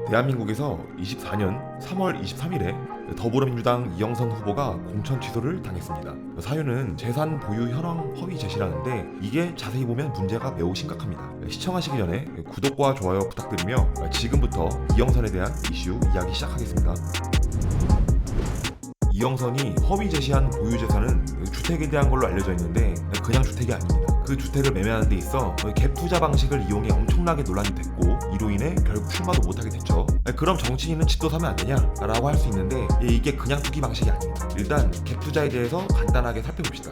대한민국에서 24년 3월 23일에 더불어민주당 이영선 후보가 공천 취소를 당했습니다. 사유는 재산 보유 현황 허위 제시라는데 이게 자세히 보면 문제가 매우 심각합니다. 시청하시기 전에 구독과 좋아요 부탁드리며 지금부터 이영선에 대한 이슈 이야기 시작하겠습니다. 이영선이 허위 제시한 보유 재산은 주택에 대한 걸로 알려져 있는데 그냥 주택이 아닙니다. 그 주택을 매매하는 데 있어 갭 투자 방식을 이용해 엄청나게 논란이 됐고 이로 인해 결국 출마도 못하게 됐죠. 그럼 정치인은 집도 사면 안 되냐? 라고 할 수 있는데 이게 그냥 투기 방식이 아닙니다. 일단 갭 투자에 대해서 간단하게 살펴봅시다.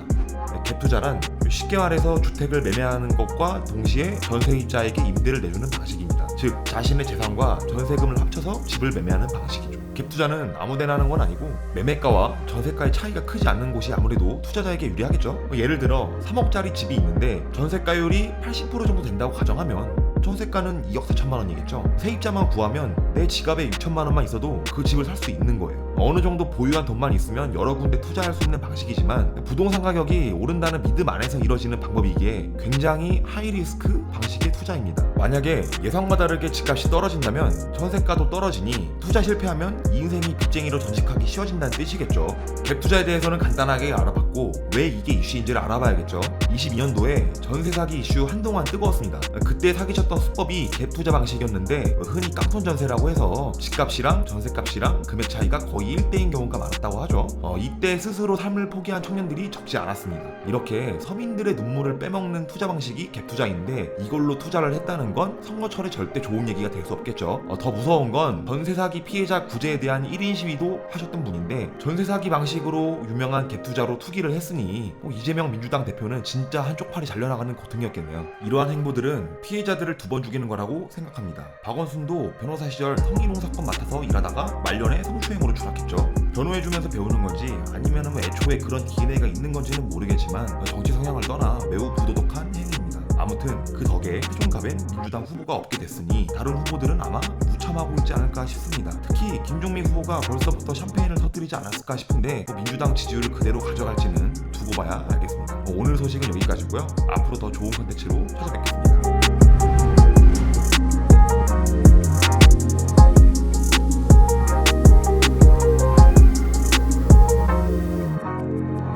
갭 투자란 쉽게 말해서 주택을 매매하는 것과 동시에 전세입자에게 임대를 내주는 방식입니다. 즉 자신의 재산과 전세금을 합쳐서 집을 매매하는 방식이죠. 갭 투자는 아무데나 하는 건 아니고 매매가와 전세가의 차이가 크지 않는 곳이 아무래도 투자자에게 유리하겠죠. 예를 들어 3억짜리 집이 있는데 전세가율이 80% 정도 된다고 가정하면 전세가는 2억 4천만 원이겠죠. 세입자만 구하면 내 지갑에 6천만 원만 있어도 그 집을 살 수 있는 거예요. 어느 정도 보유한 돈만 있으면 여러 군데 투자할 수 있는 방식이지만 부동산 가격이 오른다는 믿음 안에서 이뤄지는 방법이기에 굉장히 하이리스크 방식의 투자입니다. 만약에 예상과 다르게 집값이 떨어진다면 전세가도 떨어지니 투자 실패하면 인생이 빚쟁이로 전직하기 쉬워진다는 뜻이겠죠. 갭 투자에 대해서는 간단하게 알아봤고 왜 이게 이슈인지를 알아봐야겠죠. 22년도에 전세 사기 이슈 한동안 뜨거웠습니다. 그때 사기쳤던 수법이 갭 투자 방식이었는데 흔히 깡통 전세라고 해서 집값이랑 전세값이랑 금액 차이가 거의 1대인 경우가 많았다고 하죠. 이때 스스로 삶을 포기한 청년들이 적지 않았습니다. 이렇게 서민들의 눈물을 빼먹는 투자 방식이 갭 투자인데 이걸로 투자를 했다는 건 선거철에 절대 좋은 얘기가 될 수 없겠죠. 더 무서운 건 전세 사기 피해자 구제에 대한 1인 시위도 하셨던 분인데 전세 사기 방식으로 유명한 갭 투자로 투기를 했으니 이재명 민주당 대표는 진짜 한쪽 팔이 잘려나가는 고통이었겠네요. 이러한 행보들은 피해자들을 두 번 죽이는 거라고 생각합니다. 박원순도 변호사 시절 성희롱 사건 맡아서 일하다가 말년에 성추행으로 추락했죠. 변호해주면서 배우는 건지 아니면 애초에 그런 DNA가 있는 건지는 모르겠지만 정치 성향을 떠나 매우 부도덕한 행위입니다. 아무튼 그 덕에 최종갑엔 민주당 후보가 없게 됐으니 다른 후보들은 아마 무참하고 있지 않을까 싶습니다. 특히 김종민 후보가 벌써부터 샴페인을 터뜨리지 않았을까 싶은데 민주당 지지율을 그대로 가져갈지는 두고 봐야 알겠습니다. 오늘 소식은 여기까지고요. 앞으로 더 좋은 컨텐츠로 찾아뵙겠습니다.